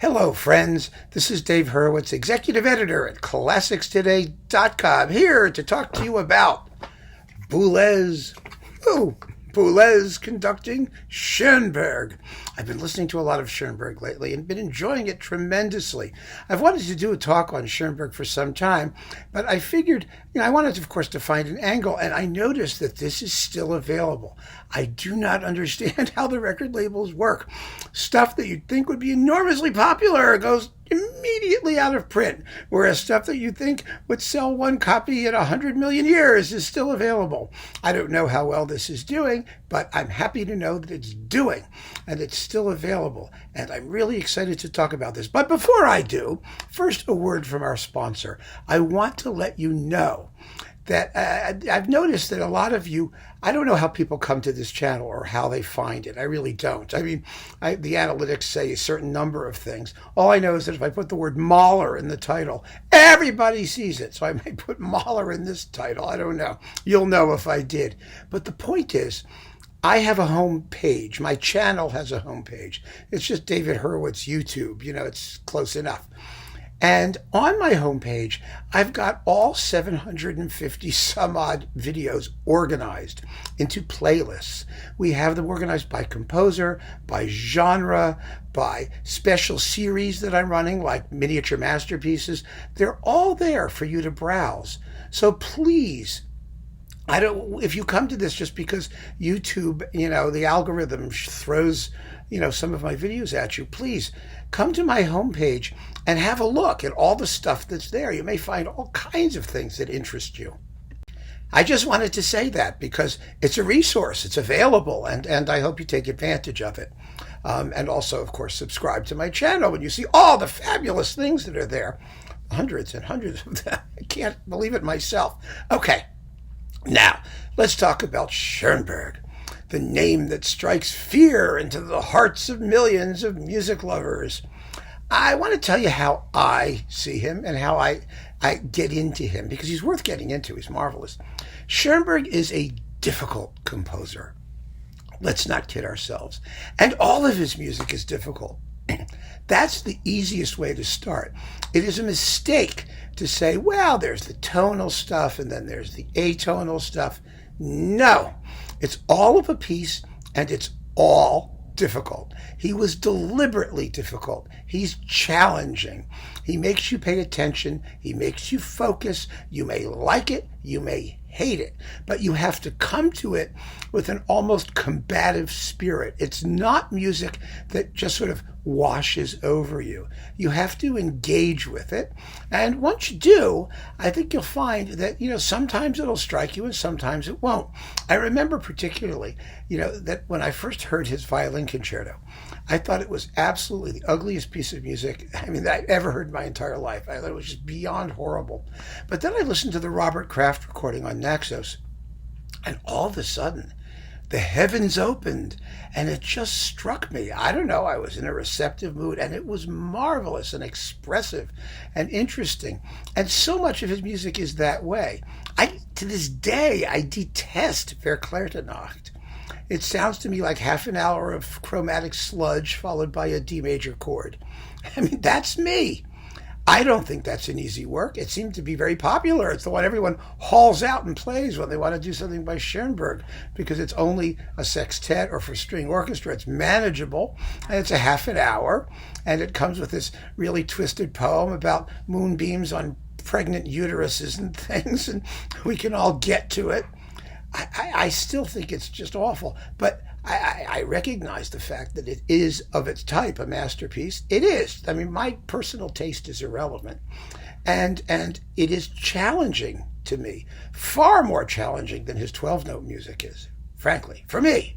Hello, friends. This is Dave Hurwitz, executive editor at ClassicsToday.com, here to talk to you about Boulez. Boulez conducting Schoenberg. I've been listening to a lot of Schoenberg lately and been enjoying it tremendously. I've wanted to do a talk on Schoenberg for some time, but I figured, I wanted, of course, to find an angle, and I noticed that this is still available. I do not understand how the record labels work. Stuff that you'd think would be enormously popular goes immediately out of print, whereas stuff that you think would sell one copy in 100 million years is still available. I don't know how well this is doing, but I'm happy to know that it's doing, and it's still available, and I'm really excited to talk about this. But before I do, first a word from our sponsor. I want to let you know that I've noticed that a lot of you, I don't know how people come to this channel or how they find it. I really don't. I mean, the analytics say a certain number of things. All I know is that if I put the word Mahler in the title, everybody sees it. So I may put Mahler in this title. I don't know. You'll know if I did. But the point is, I have a home page. My channel has a home page. It's just David Hurwitz YouTube. It's close enough. And on my homepage, I've got all 750 some odd videos organized into playlists. We have them organized by composer, by genre, by special series that I'm running, like miniature masterpieces. They're all there for you to browse. So please, if you come to this just because YouTube, the algorithm throws, some of my videos at you, please come to my homepage and have a look at all the stuff that's there. You may find all kinds of things that interest you. I just wanted to say that because it's a resource. It's available, and I hope you take advantage of it. And also, of course, subscribe to my channel when you see all the fabulous things that are there. Hundreds and hundreds of them. I can't believe it myself. Okay, now let's talk about Schoenberg, the name that strikes fear into the hearts of millions of music lovers. I want to tell you how I see him and how I get into him, because he's worth getting into. He's marvelous. Schoenberg is a difficult composer. Let's not kid ourselves. And all of his music is difficult. That's the easiest way to start. It is a mistake to say, well, there's the tonal stuff and then there's the atonal stuff. No, it's all of a piece and it's all difficult. He was deliberately difficult. He's challenging. He makes you pay attention. He makes you focus. You may like it. You may hate it, but you have to come to it with an almost combative spirit. It's not music that just sort of washes over you. You have to engage with it. And once you do, I think you'll find that, sometimes it'll strike you and sometimes it won't. I remember particularly, that when I first heard his violin concerto, I thought it was absolutely the ugliest piece of music, that I ever heard in my entire life. I thought it was just beyond horrible. But then I listened to the Robert Kraft recording on Naxos, and all of a sudden, the heavens opened, and it just struck me. I don't know, I was in a receptive mood, and it was marvelous and expressive and interesting. And so much of his music is that way. To this day, I detest Verklärte Nacht. It sounds to me like half an hour of chromatic sludge followed by a D major chord. That's me. I don't think that's an easy work. It seemed to be very popular. It's the one everyone hauls out and plays when they want to do something by Schoenberg, because it's only a sextet or for string orchestra. It's manageable, and it's a half an hour, and it comes with this really twisted poem about moonbeams on pregnant uteruses and things, and we can all get to it. I still think it's just awful, but I recognize the fact that it is of its type a masterpiece. It is. My personal taste is irrelevant, and it is challenging to me, far more challenging than his 12-note music is, frankly, for me.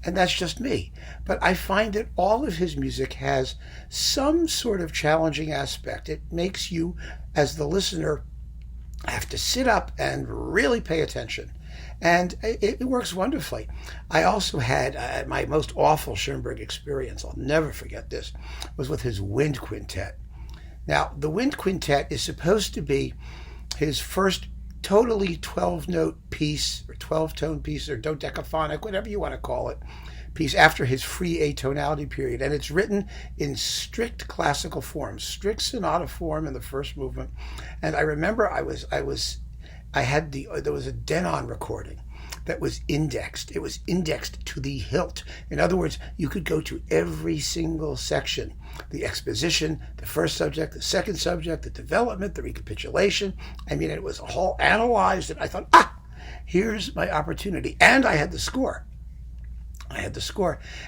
And that's just me. But I find that all of his music has some sort of challenging aspect. It makes you, as the listener, have to sit up and really pay attention. And it works wonderfully. I also had my most awful Schoenberg experience, I'll never forget this, was with his Wind Quintet. Now, the Wind Quintet is supposed to be his first totally 12-note piece, or 12-tone piece, or dodecaphonic, whatever you want to call it, piece after his free atonality period, and it's written in strict classical form, strict sonata form in the first movement. And I remember there was a Denon recording that was indexed. It was indexed to the hilt. In other words, you could go to every single section: the exposition, the first subject, the second subject, the development, the recapitulation. I mean, it was all analyzed, and I thought, here's my opportunity. And I had the score.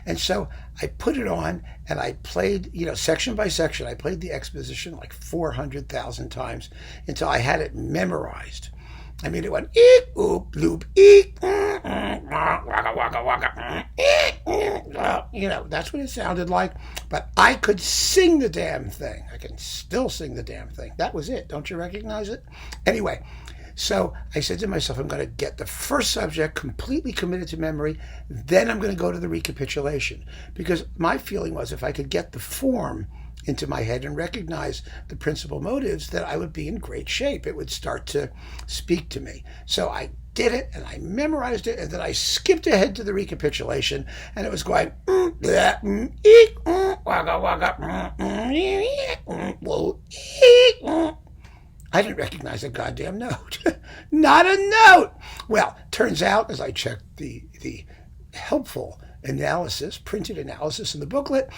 And so I put it on and I played, section by section. I played the exposition like 400,000 times until I had it memorized. I mean, it went eek, oop, loop, eek, waka, waka, waka, eek. That's what it sounded like. But I could sing the damn thing. I can still sing the damn thing. That was it. Don't you recognize it? Anyway, so I said to myself, I'm going to get the first subject completely committed to memory. Then I'm going to go to the recapitulation. Because my feeling was if I could get the form into my head and recognize the principal motives, that I would be in great shape. It would start to speak to me. So I did it and I memorized it, and then I skipped ahead to the recapitulation, and it was going waka waka. I didn't recognize a goddamn note. Not a note. Well, turns out, as I checked the helpful analysis, printed analysis in the booklet,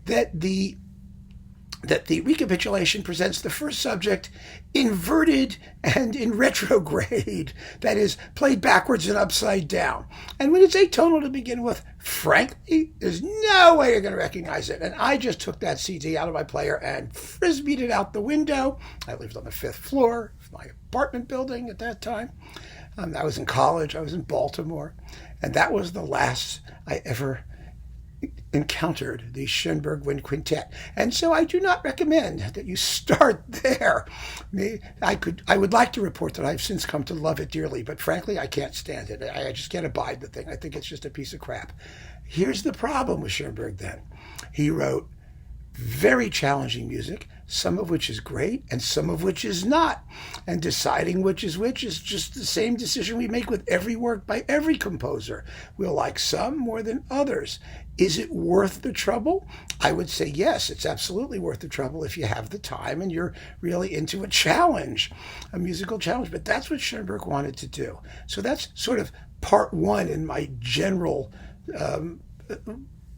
that the recapitulation presents the first subject inverted and in retrograde, that is, played backwards and upside down. And when it's atonal to begin with, frankly, there's no way you're going to recognize it. And I just took that CD out of my player and frisbeed it out the window. I lived on the 5th floor of my apartment building at that time. I was in college. I was in Baltimore. And that was the last I ever encountered the Schoenberg Wind Quintet. And so I do not recommend that you start there. I would like to report that I've since come to love it dearly, but frankly, I can't stand it. I just can't abide the thing. I think it's just a piece of crap. Here's the problem with Schoenberg then. He wrote very challenging music, some of which is great and some of which is not. And deciding which is just the same decision we make with every work by every composer. We'll like some more than others. Is it worth the trouble? I would say yes, it's absolutely worth the trouble if you have the time and you're really into a challenge, a musical challenge. But that's what Schoenberg wanted to do. So that's sort of part one in my general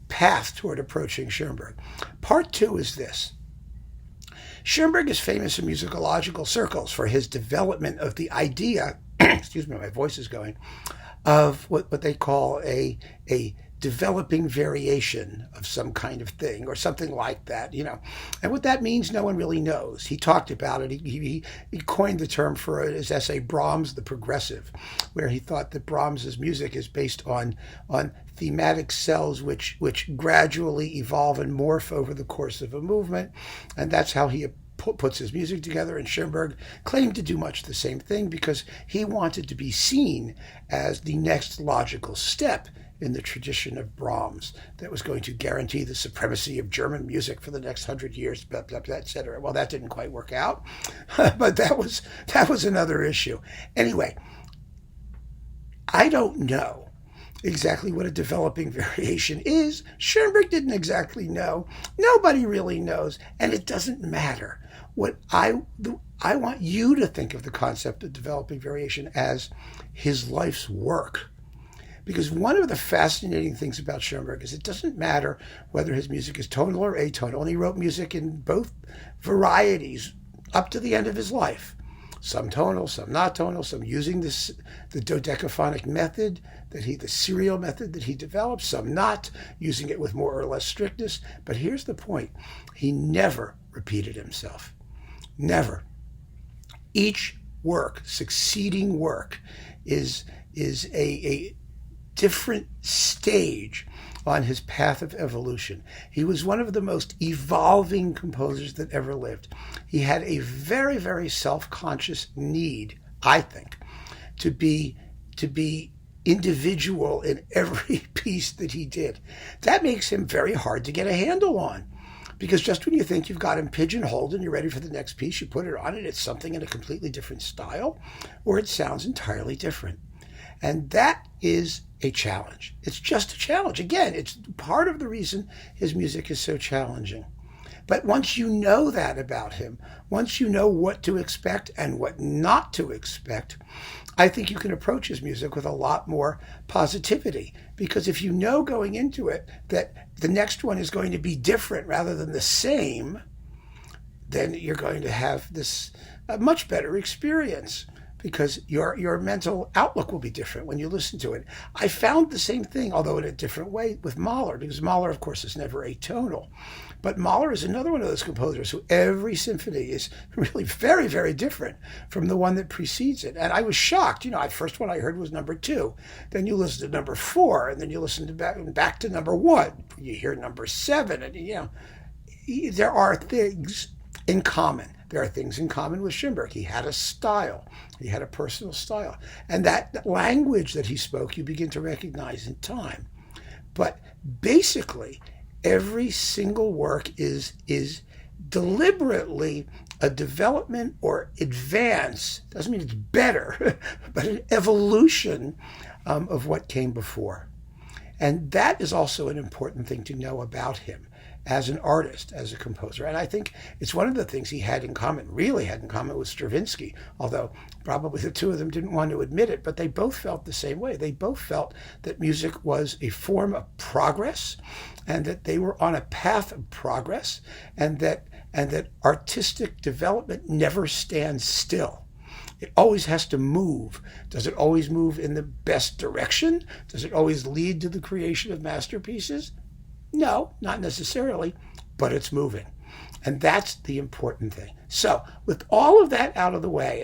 path toward approaching Schoenberg. Part two is this. Schoenberg is famous in musicological circles for his development of the idea, excuse me, my voice is going, of what they call a developing variation of some kind of thing or something like that, And what that means, no one really knows. He talked about it. He coined the term for his essay, Brahms the Progressive, where he thought that Brahms's music is based on thematic cells which gradually evolve and morph over the course of a movement. And that's how he puts his music together. And Schoenberg claimed to do much the same thing because he wanted to be seen as the next logical step in the tradition of Brahms that was going to guarantee the supremacy of German music for the next 100 years, blah, blah, blah, et cetera. Well, that didn't quite work out, but that was another issue. Anyway, I don't know exactly what a developing variation is. Schoenberg didn't exactly know. Nobody really knows, and it doesn't matter. What I want you to think of the concept of developing variation as his life's work. Because one of the fascinating things about Schoenberg is it doesn't matter whether his music is tonal or atonal, and he wrote music in both varieties up to the end of his life. Some tonal, some not tonal, some using the dodecaphonic method, the serial method that he developed, some not, using it with more or less strictness. But here's the point. He never repeated himself. Never. Each work, succeeding work, is a different stage on his path of evolution. He was one of the most evolving composers that ever lived. He had a very, very self-conscious need, I think, to be individual in every piece that he did. That makes him very hard to get a handle on. Because just when you think you've got him pigeonholed and you're ready for the next piece, you put it on and it's something in a completely different style, or it sounds entirely different. And that is a challenge. It's just a challenge. Again, it's part of the reason his music is so challenging. But once you know that about him, once you know what to expect and what not to expect, I think you can approach his music with a lot more positivity. Because if you know going into it that the next one is going to be different rather than the same, then you're going to have this a much better experience, because your mental outlook will be different when you listen to it. I found the same thing, although in a different way, with Mahler, because Mahler, of course, is never atonal. But Mahler is another one of those composers who every symphony is really very, very different from the one that precedes it. And I was shocked. The first one I heard was number 2. Then you listen to number 4, and then you listen to back to number 1. You hear number 7, and there are things in common. There are things in common with Schoenberg. He had a style. He had a personal style. And that language that he spoke, you begin to recognize in time. But basically, every single work is deliberately a development or advance. Doesn't mean it's better, but an evolution of what came before. And that is also an important thing to know about him as an artist, as a composer. And I think it's one of the things he really had in common with Stravinsky, although probably the two of them didn't want to admit it, but they both felt the same way. They both felt that music was a form of progress, and that they were on a path of progress, and that artistic development never stands still. It always has to move. Does it always move in the best direction? Does it always lead to the creation of masterpieces? No, not necessarily, but it's moving. And that's the important thing. So with all of that out of the way,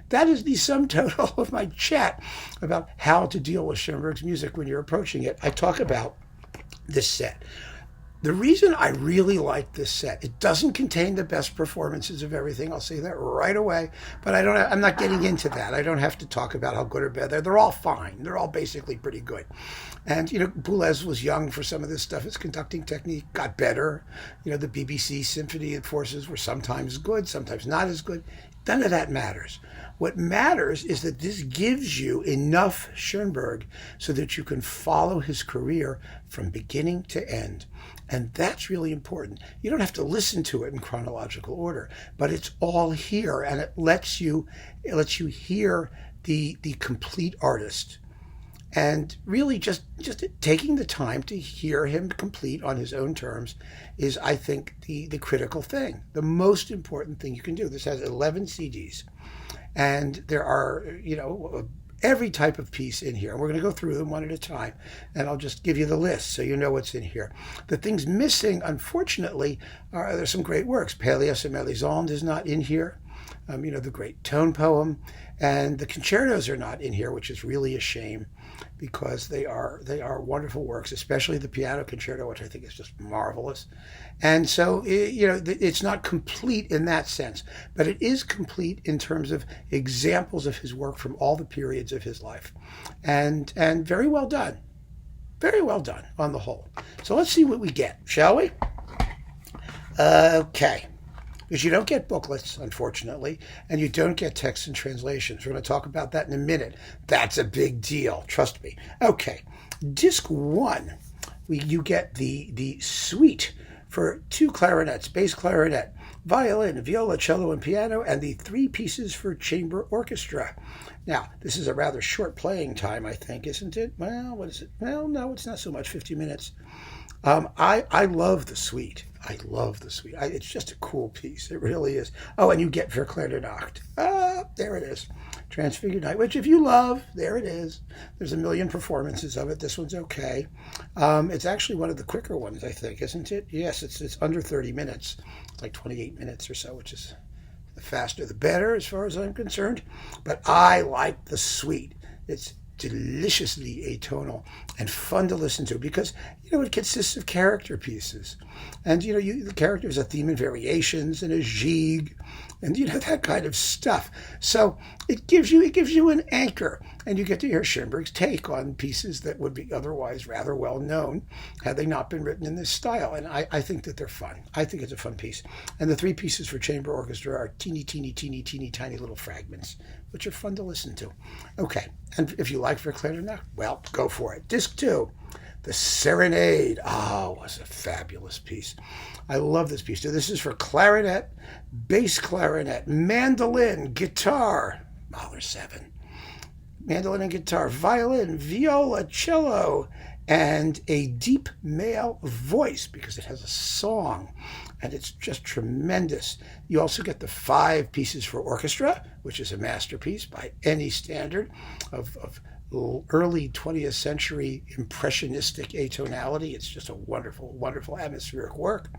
that is the sum total of my chat about how to deal with Schoenberg's music when you're approaching it. I talk about this set. The reason I really like this set, it doesn't contain the best performances of everything. I'll say that right away. But I'm not getting into that. I don't have to talk about how good or bad they're all fine. They're all basically pretty good. And, Boulez was young for some of this stuff. His conducting technique got better. The BBC symphony and forces were sometimes good, sometimes not as good. None of that matters. What matters is that this gives you enough Schoenberg so that you can follow his career from beginning to end. And that's really important. You don't have to listen to it in chronological order, but it's all here, and it lets you hear the complete artist. And really just taking the time to hear him complete on his own terms is, I think, the critical thing, the most important thing you can do. This has 11 CDs, and there are, every type of piece in here. And we're going to go through them one at a time, and I'll just give you the list so you know what's in here. The things missing, unfortunately, there's some great works. Pélias et Mélisande is not in here. The great tone poem, and the concertos are not in here, which is really a shame, because they are wonderful works, especially the piano concerto, which I think is just marvelous. And so, it's not complete in that sense, but it is complete in terms of examples of his work from all the periods of his life, and very well done. Very well done on the whole. So let's see what we get, shall we? Okay. Because you don't get booklets, unfortunately, and you don't get text and translations. We're going to talk about that in a minute. That's a big deal, trust me. Okay, disc 1, you get the suite for 2 clarinets, bass clarinet, violin, viola, cello, and piano, and the 3 pieces for chamber orchestra. Now, this is a rather short playing time, I think, isn't it? Well, what is it? Well, no, it's not so much, 50 minutes. I love the suite. I love the suite. It's just a cool piece. It really is. Oh, and you get Verklärte Nacht. There it is. Transfigure Night, which if you love, there it is. There's a million performances of it. This one's okay. It's actually one of the quicker ones, I think, isn't it? Yes, it's under 30 minutes. It's like 28 minutes or so, which is the faster the better as far as I'm concerned. But I like the suite. It's deliciously atonal and fun to listen to because, it consists of character pieces. And, the character is a theme and variations and a jig and, that kind of stuff. So it gives you an anchor, and you get to hear Schoenberg's take on pieces that would be otherwise rather well known had they not been written in this style. And I think that they're fun. I think it's a fun piece. And the three pieces for chamber orchestra are teeny, teeny, teeny, teeny, tiny little fragments, which are fun to listen to. Okay, and if you like for clarinet, well, go for it. Disc 2. The Serenade. Oh, it was a fabulous piece. I love this piece. So this is for clarinet, bass clarinet, mandolin, guitar, Mahler 7, mandolin and guitar, violin, viola, cello, and a deep male voice because it has a song, and it's just tremendous. You also get the 5 pieces for orchestra, which is a masterpiece by any standard of early 20th century impressionistic atonality. It's just a wonderful, wonderful atmospheric work.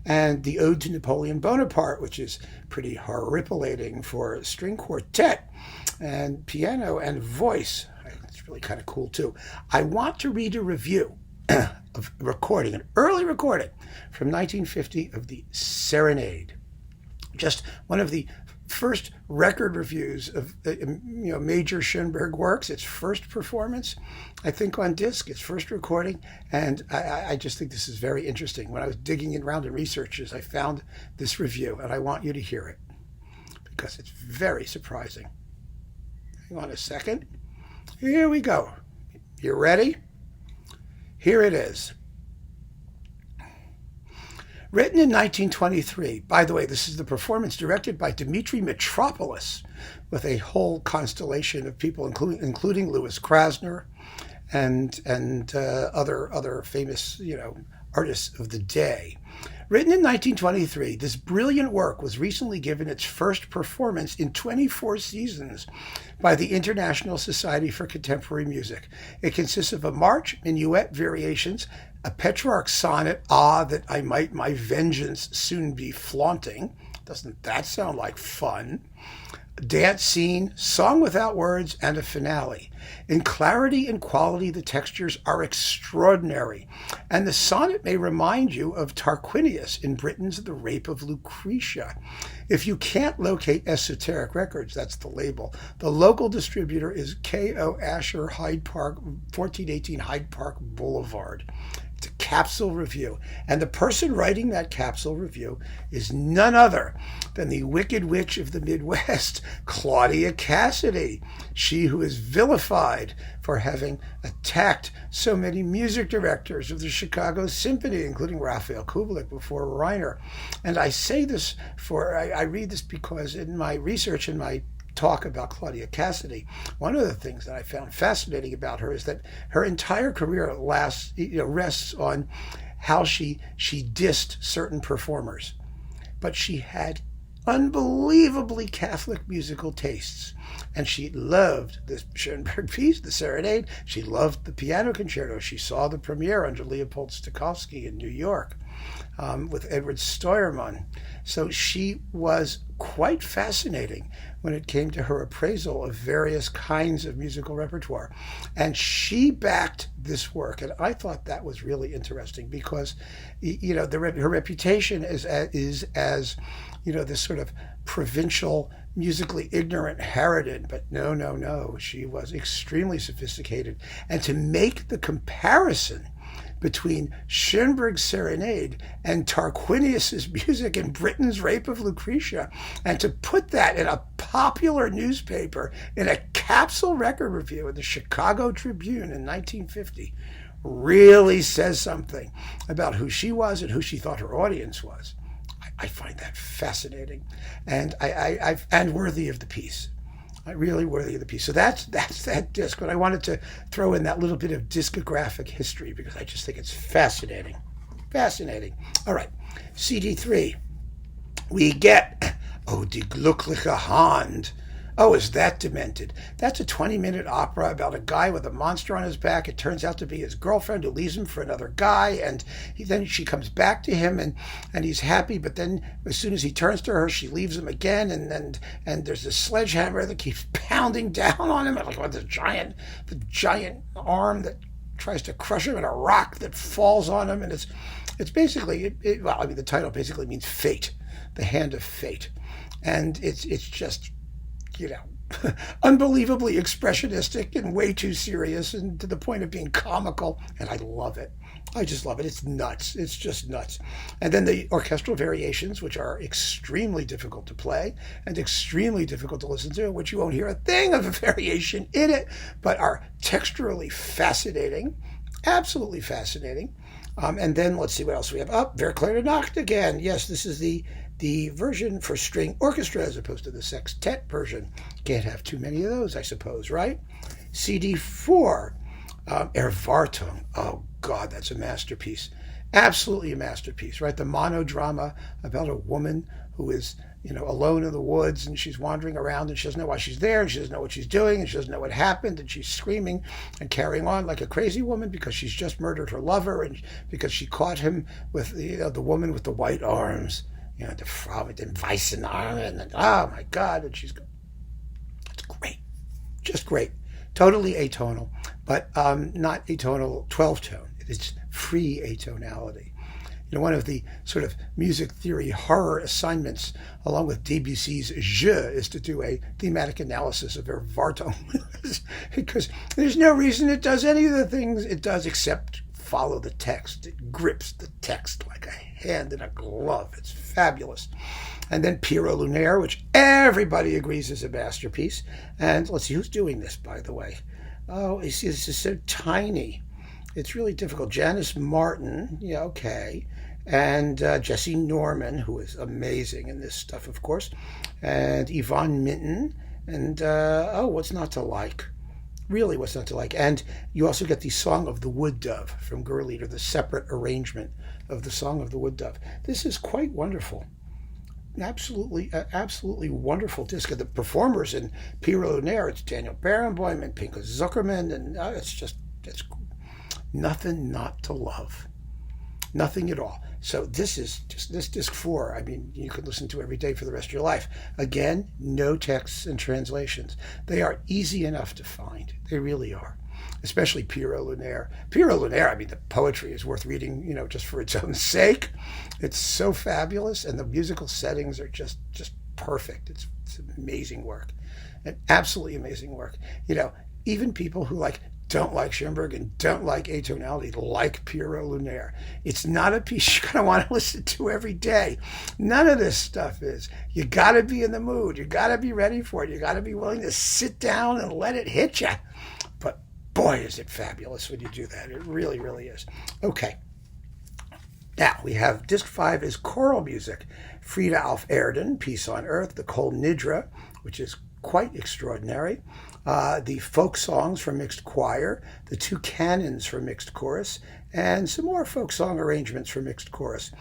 And the Ode to Napoleon Bonaparte, which is pretty horripilating for string quartet and piano and voice. It's really kind of cool too. I want to read a review of a recording, an early recording from 1950 of the Serenade. Just one of the first record reviews of major Schoenberg works. Its first performance, I think, on disc, its first recording, and I just think this is very interesting. When I was digging around in researches, I found this review, and I want you to hear it because it's very surprising. Hang on a second. Here we go. You ready? Here it is. Written in 1923. By the way, this is the performance directed by Dmitri Mitropoulos, with a whole constellation of people, including Louis Krasner and other famous artists of the day. Written in 1923, this brilliant work was recently given its first performance in 24 seasons by the International Society for Contemporary Music. It consists of a march, minuet variations, a Petrarch sonnet, that I might my vengeance soon be flaunting. Doesn't that sound like fun? Dance scene, song without words, and a finale. In clarity and quality, the textures are extraordinary, and the sonnet may remind you of Tarquinius in Britten's The Rape of Lucretia. If you can't locate Esoteric Records, that's the label, the local distributor is K.O. Asher, Hyde Park, 1418 Hyde Park Boulevard. It's a capsule review. And the person writing that capsule review is none other than the Wicked Witch of the Midwest, Claudia Cassidy. She who is vilified for having attacked so many music directors of the Chicago Symphony, including Raphael Kubelik before Reiner. And I say this I read this because in my research, in my talk about Claudia Cassidy, one of the things that I found fascinating about her is that her entire career rests on how she dissed certain performers, but she had unbelievably Catholic musical tastes, and she loved this Schoenberg piece, the Serenade. She loved the piano concerto. She saw the premiere under Leopold Stokowski in New York with Edward Steuermann. So she was quite fascinating when it came to her appraisal of various kinds of musical repertoire. And she backed this work. And I thought that was really interesting because, her reputation is as this sort of provincial, musically ignorant harridan. But no. She was extremely sophisticated. And to make the comparison between Schoenberg's Serenade and Tarquinius's music in Britten's Rape of Lucretia, and to put that in a popular newspaper in a capsule record review in the Chicago Tribune in 1950 really says something about who she was and who she thought her audience was. I find that fascinating and and worthy of the piece. Really worthy of the piece. So that's that disc. But I wanted to throw in that little bit of discographic history because I just think it's fascinating. Fascinating. All right. CD3. We get Die glückliche Hand. Oh, is that demented? That's a 20-minute opera about a guy with a monster on his back. It turns out to be his girlfriend who leaves him for another guy, and then she comes back to him, and he's happy. But then, as soon as he turns to her, she leaves him again, and there's this sledgehammer that keeps pounding down on him, like with the giant arm that tries to crush him, and a rock that falls on him, and it's basically the title basically means fate, the hand of fate, and it's just, unbelievably expressionistic and way too serious, and to the point of being comical, and I love it. I just love it. It's nuts. It's just nuts. And then the orchestral variations, which are extremely difficult to play and extremely difficult to listen to, which you won't hear a thing of a variation in it, but are texturally fascinating, absolutely fascinating. And then let's see what else we have. Verklärte Nacht again. Yes, this is the version for string orchestra as opposed to the sextet version. Can't have too many of those, I suppose, right? CD4, Erwartung. Oh, God, that's a masterpiece. Absolutely a masterpiece, right? The monodrama about a woman who is, alone in the woods, and she's wandering around, and she doesn't know why she's there, and she doesn't know what she's doing, and she doesn't know what happened, and she's screaming and carrying on like a crazy woman because she's just murdered her lover, and because she caught him with the woman with the white arms, the Frau mit den weißen Armen, and oh my God, and it's great, just great. Totally atonal, but not atonal 12-tone. It's free atonality. One of the sort of music theory horror assignments, along with Debussy's Je, is to do a thematic analysis of Erwartung, because there's no reason it does any of the things it does except follow the text. It grips the text like a hand in a glove. It's fabulous. And then Pierrot Lunaire, which everybody agrees is a masterpiece. And let's see, who's doing this, by the way? Oh, you see, this is so tiny. It's really difficult. Janice Martin, yeah, okay. And Jesse Norman, who is amazing in this stuff, of course. And Yvonne Minton. And, what's not to like? Really, what's not to like? And you also get the Song of the Wood Dove from Gerlieder, the separate arrangement of the Song of the Wood Dove. This is quite wonderful. Absolutely wonderful disc. The performers in Pierrot Lunaire, it's Daniel Barenboim and Pinka Zuckerman, and it's nothing not to love. Nothing at all. So this is just this disc 4. I mean, you could listen to every day for the rest of your life. Again, no texts and translations. They are easy enough to find. They really are. Especially Pierrot Lunaire. Pierrot Lunaire, I mean, the poetry is worth reading, just for its own sake. It's so fabulous, and the musical settings are just perfect. It's amazing work. An absolutely amazing work. Even people who don't like Schoenberg and don't like atonality like Pierrot Lunaire. It's not a piece you're going to want to listen to every day. None of this stuff is. You got to be in the mood. You got to be ready for it. You got to be willing to sit down and let it hit you. But boy, is it fabulous when you do that. It really, really is. Okay. Now, we have disc 5 is choral music. Frida auf Erden, Peace on Earth, the Kol Nidra, which is quite extraordinary. The folk songs for mixed choir, the 2 canons for mixed chorus, and some more folk song arrangements for mixed chorus.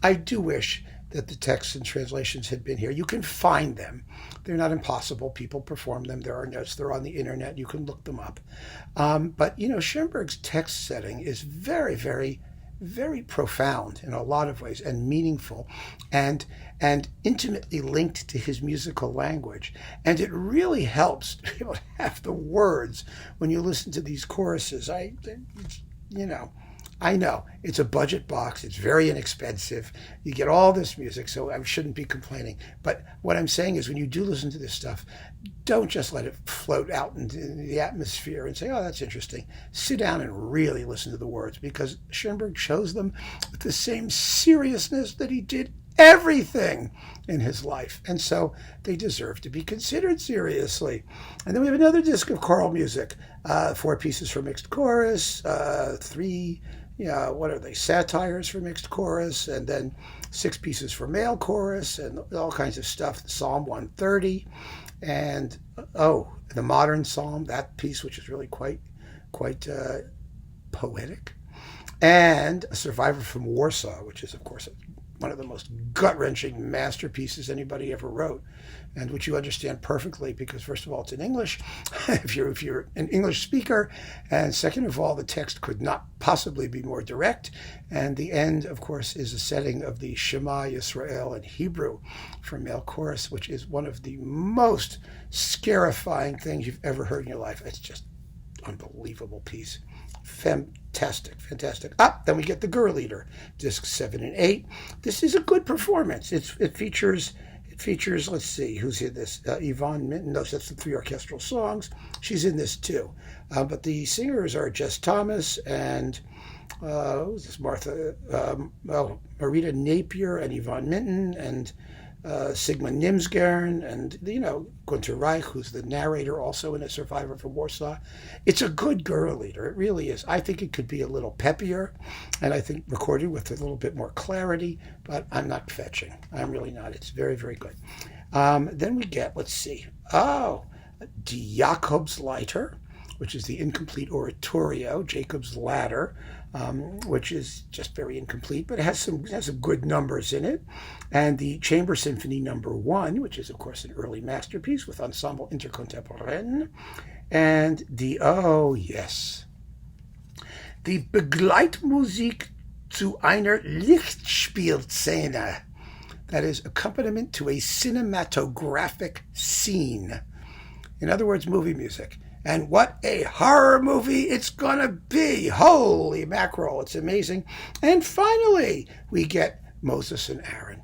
I do wish that the texts and translations had been here. You can find them. They're not impossible. People perform them. There are notes. They're on the internet. You can look them up. But Schoenberg's text setting is very, very, very profound in a lot of ways, and meaningful, and intimately linked to his musical language. And it really helps to be able to have the words when you listen to these choruses. I know it's a budget box. It's very inexpensive. You get all this music, so I shouldn't be complaining. But what I'm saying is, when you do listen to this stuff, don't just let it float out into the atmosphere and say, oh, that's interesting. Sit down and really listen to the words, because Schoenberg chose them with the same seriousness that he did everything in his life. And so they deserve to be considered seriously. And then we have another disc of choral music, 4 pieces for mixed chorus, 3 satires for mixed chorus, and then 6 pieces for male chorus, and all kinds of stuff. Psalm 130, and the modern psalm, that piece, which is really quite poetic, and A Survivor from Warsaw, which is, of course, one of the most gut-wrenching masterpieces anybody ever wrote, and which you understand perfectly because, first of all, it's in English, if you're an English speaker, and second of all, the text could not possibly be more direct, and the end, of course, is a setting of the Shema Yisrael in Hebrew for male chorus, which is one of the most scarifying things you've ever heard in your life. It's just unbelievable piece. Fantastic, fantastic. Then we get the Girl Leader, discs 7 and 8. This is a good performance. It features, let's see, who's in this? Yvonne Minton. No, that's the 3 orchestral songs. She's in this too. But the singers are Jess Thomas and who's this? Marita Napier and Yvonne Minton and Sigmund Nimsgern and, Gunter Reich, who's the narrator, also in A Survivor from Warsaw. It's a good Girl Leader. It really is. I think it could be a little peppier, and I think recorded with a little bit more clarity, but I'm not fetching. I'm really not. It's very, very good. Then we get, let's see, Die Jakobsleiter, which is the incomplete oratorio, Jacob's Ladder, which is just very incomplete, but it has some good numbers in it. And the Chamber Symphony Number 1, which is, of course, an early masterpiece with Ensemble Intercontemporain. And the Begleitmusik zu einer Lichtspielszene. That is accompaniment to a cinematographic scene. In other words, movie music. And what a horror movie it's gonna be. Holy mackerel, it's amazing. And finally, we get Moses and Aaron.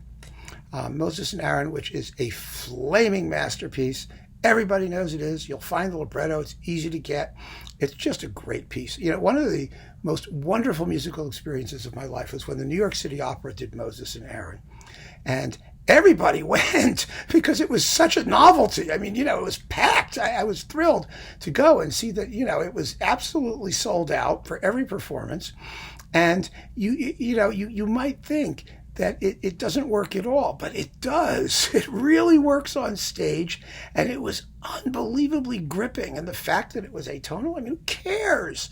Moses and Aaron, which is a flaming masterpiece. Everybody knows it is. You'll find the libretto. It's easy to get. It's just a great piece. One of the most wonderful musical experiences of my life was when the New York City Opera did Moses and Aaron. And everybody went because it was such a novelty. I mean, it was packed. I was thrilled to go and see that, it was absolutely sold out for every performance. And you might think that it doesn't work at all, but it does. It really works on stage, and it was unbelievably gripping. And the fact that it was atonal, I mean, who cares?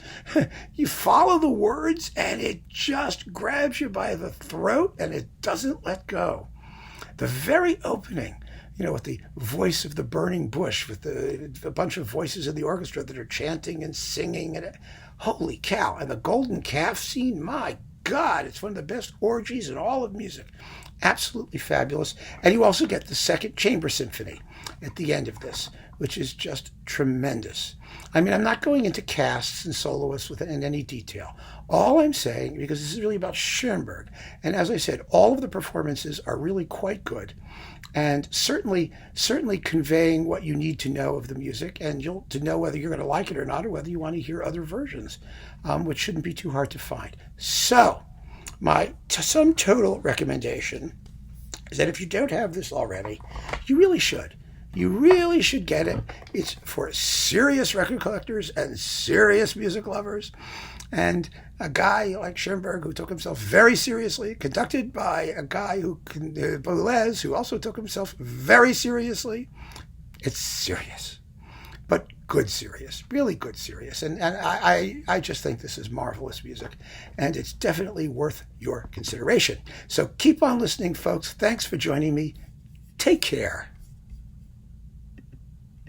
You follow the words, and it just grabs you by the throat, and it doesn't let go. The very opening, with the voice of the burning bush, with a bunch of voices in the orchestra that are chanting and singing, and holy cow! And the golden calf scene, my God, it's one of the best orgies in all of music. Absolutely fabulous. And you also get the second chamber symphony at the end of this, which is just tremendous. I mean, I'm not going into casts and soloists in any detail. All I'm saying, because this is really about Schoenberg, and as I said, all of the performances are really quite good, and certainly conveying what you need to know of the music, and to know whether you're going to like it or not, or whether you want to hear other versions, which shouldn't be too hard to find. So, my sum total recommendation is that if you don't have this already, you really should. You really should get it. It's for serious record collectors and serious music lovers. And a guy like Schoenberg, who took himself very seriously, conducted by a guy Boulez, who also took himself very seriously. It's serious, but good serious, really good serious. And I just think this is marvelous music, and it's definitely worth your consideration. So keep on listening, folks. Thanks for joining me. Take care.